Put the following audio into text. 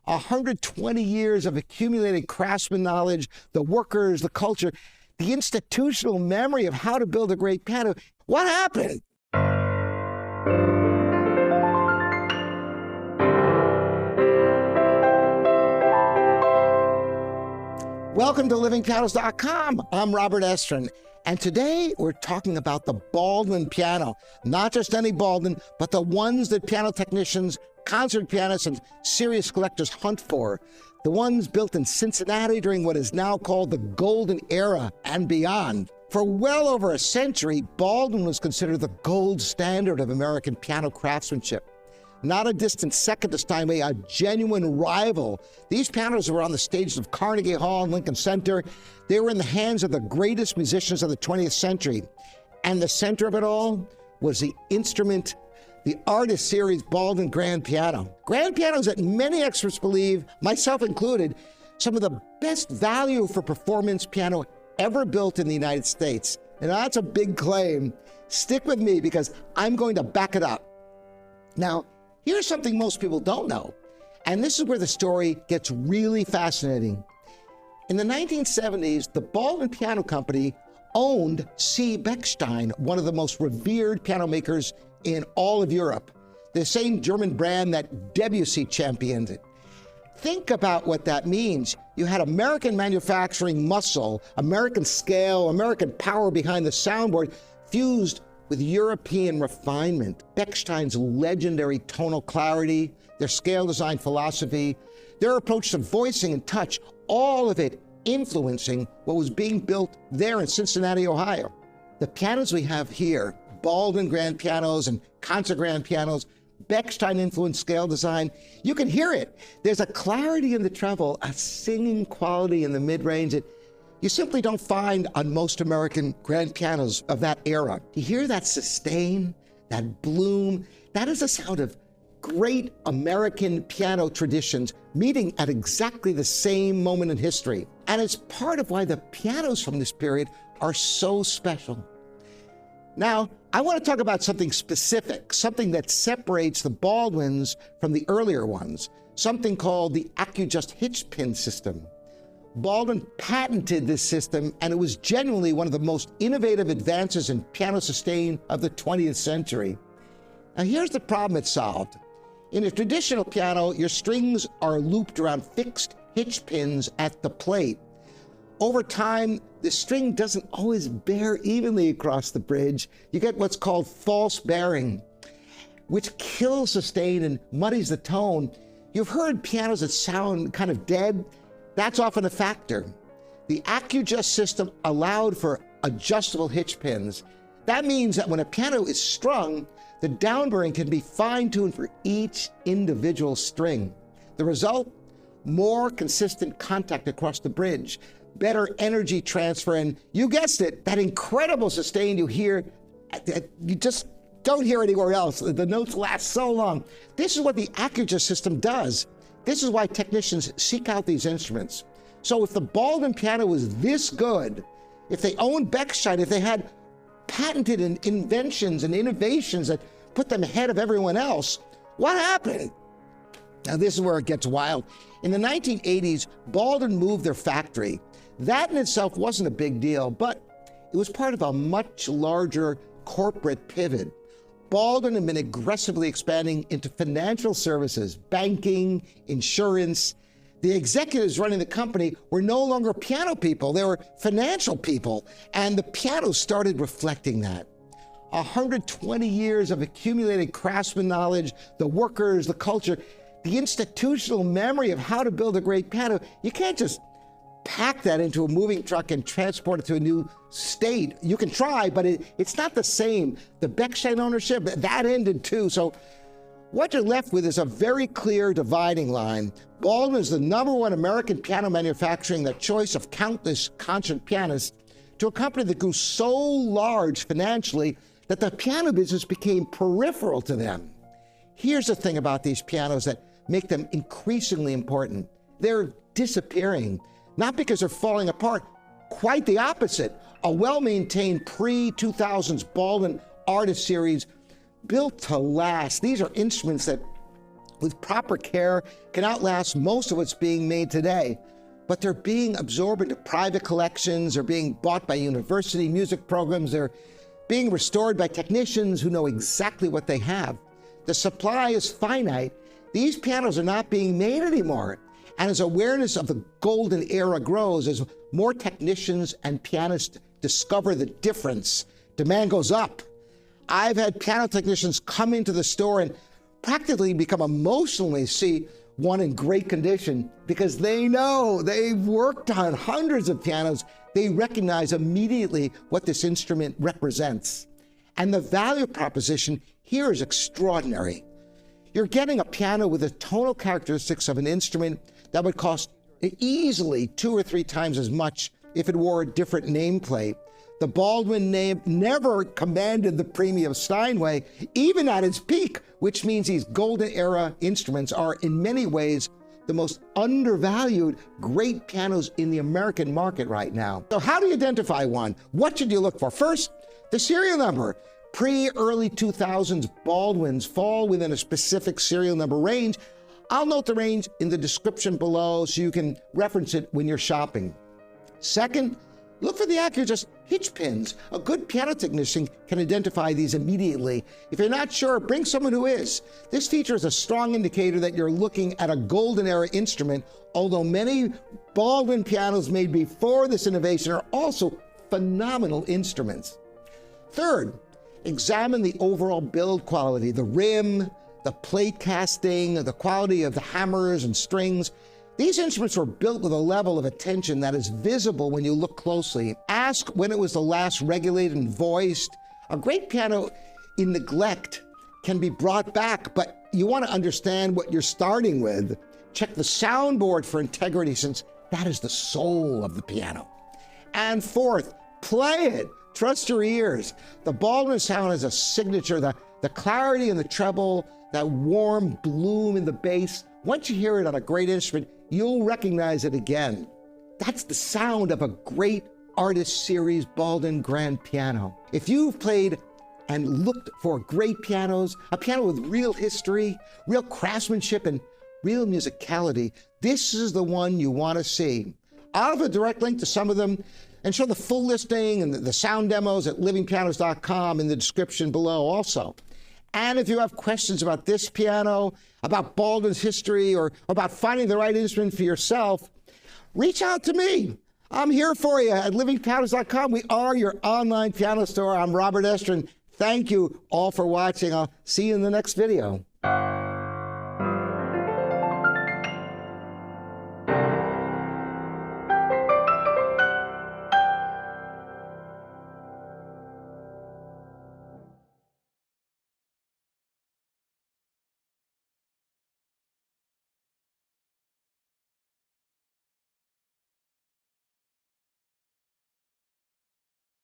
120 years of accumulated craftsman knowledge, the workers, the culture, the institutional memory of how to build a great piano. What happened? Welcome to livingpianos.com. I'm Robert Estrin, and today we're talking about the Baldwin piano. Not just any Baldwin, but the ones that piano technicians, concert pianists, and serious collectors hunt for. The ones built in Cincinnati during what is now called the Golden Era and beyond. For well over a century, Baldwin was considered the gold standard of American piano craftsmanship. Not a distant second to Steinway, a genuine rival. These pianos were on the stages of Carnegie Hall and Lincoln Center. They were in the hands of the greatest musicians of the 20th century. And the center of it all was the instrument, the Artist Series Baldwin Grand Piano. Grand pianos that many experts believe, myself included, some of the best value for performance piano ever built in the United States. And that's a big claim. Stick with me because I'm going to back it up. Now, here's something most people don't know, and this is where the story gets really fascinating. In the 1970s, the Baldwin Piano Company owned C. Bechstein, one of the most revered piano makers in all of Europe, the same German brand that Debussy championed. Think about what that means. You had American manufacturing muscle, American scale, American power behind the soundboard, fused with European refinement. Bechstein's legendary tonal clarity, their scale design philosophy, their approach to voicing and touch, all of it influencing what was being built there in Cincinnati, Ohio. The pianos we have here, Baldwin grand pianos and concert grand pianos, Bechstein-influenced scale design, you can hear it. There's a clarity in the treble, a singing quality in the mid-range that you simply don't find on most American grand pianos of that era. You hear that sustain, that bloom, that is the sound of great American piano traditions meeting at exactly the same moment in history. And it's part of why the pianos from this period are so special. Now, I want to talk about something specific, something that separates the Baldwins from the earlier ones, something called the Acujust hitch pin system. Baldwin patented this system, and it was genuinely one of the most innovative advances in piano sustain of the 20th century. Now, here's the problem it solved. In a traditional piano, your strings are looped around fixed hitch pins at the plate. Over time, the string doesn't always bear evenly across the bridge. You get what's called false bearing, which kills sustain and muddies the tone. You've heard pianos that sound kind of dead. That's often a factor. The Acujust system allowed for adjustable hitch pins. That means that when a piano is strung, the downbearing can be fine-tuned for each individual string. The result? More consistent contact across the bridge, better energy transfer, and you guessed it, that incredible sustain you hear, you just don't hear anywhere else. The notes last so long. This is what the Acujust system does. This is why technicians seek out these instruments. So if the Baldwin piano was this good, if they owned Bechstein, if they had patented inventions and innovations that put them ahead of everyone else, what happened? Now this is where it gets wild. In the 1980s, Baldwin moved their factory. That in itself wasn't a big deal, but it was part of a much larger corporate pivot. Baldwin had been aggressively expanding into financial services, banking, insurance. The executives running the company were no longer piano people, they were financial people, and the pianos started reflecting that. 120 years of accumulated craftsman knowledge, the workers, the culture, the institutional memory of how to build a great piano. You can't just pack that into a moving truck and transport it to a new state. You can try, but it's not the same. The Bechstein ownership, that ended too. So what you're left with is a very clear dividing line. Baldwin is the #1 American piano manufacturing the choice of countless concert pianists to a company that grew so large financially that the piano business became peripheral to them. Here's the thing about these pianos that make them increasingly important. They're disappearing. Not because they're falling apart, quite the opposite. A well-maintained pre-2000s Baldwin Artist Series built to last. These are instruments that with proper care, can outlast most of what's being made today. But they're being absorbed into private collections, they're being bought by university music programs, they're being restored by technicians who know exactly what they have. The supply is finite. These pianos are not being made anymore. And as awareness of the golden era grows, as more technicians and pianists discover the difference, demand goes up. I've had piano technicians come into the store and practically become emotionally see one in great condition because they know they've worked on hundreds of pianos. They recognize immediately what this instrument represents. And the value proposition here is extraordinary. You're getting a piano with the tonal characteristics of an instrument that would cost easily 2 or 3 times as much if it wore a different nameplate. The Baldwin name never commanded the premium of Steinway, even at its peak, which means these golden era instruments are in many ways the most undervalued great pianos in the American market right now. So how do you identify one? What should you look for? First, the serial number. Pre-early 2000s Baldwins fall within a specific serial number range. I'll note the range in the description below so you can reference it when you're shopping. Second, look for the Acujust hitch pins. A good piano technician can identify these immediately. If you're not sure, bring someone who is. This feature is a strong indicator that you're looking at a golden era instrument, although many Baldwin pianos made before this innovation are also phenomenal instruments. Third, examine the overall build quality, the rim, the plate casting, the quality of the hammers and strings. These instruments were built with a level of attention that is visible when you look closely. Ask when it was the last regulated and voiced. A great piano in neglect can be brought back, but you want to understand what you're starting with. Check the soundboard for integrity, since that is the soul of the piano. And fourth, play it. Trust your ears. The Baldwin sound is a signature, the clarity in the treble, that warm bloom in the bass. Once you hear it on a great instrument, you'll recognize it again. That's the sound of a great artist series Baldwin grand piano. If you've played and looked for great pianos, a piano with real history, real craftsmanship, and real musicality, this is the one you want to see. I'll have a direct link to some of them and show the full listing and the sound demos at livingpianos.com in the description below also. And if you have questions about this piano, about Baldwin's history, or about finding the right instrument for yourself, reach out to me. I'm here for you at livingpianos.com. We are your online piano store. I'm Robert Estrin. Thank you all for watching. I'll see you in the next video.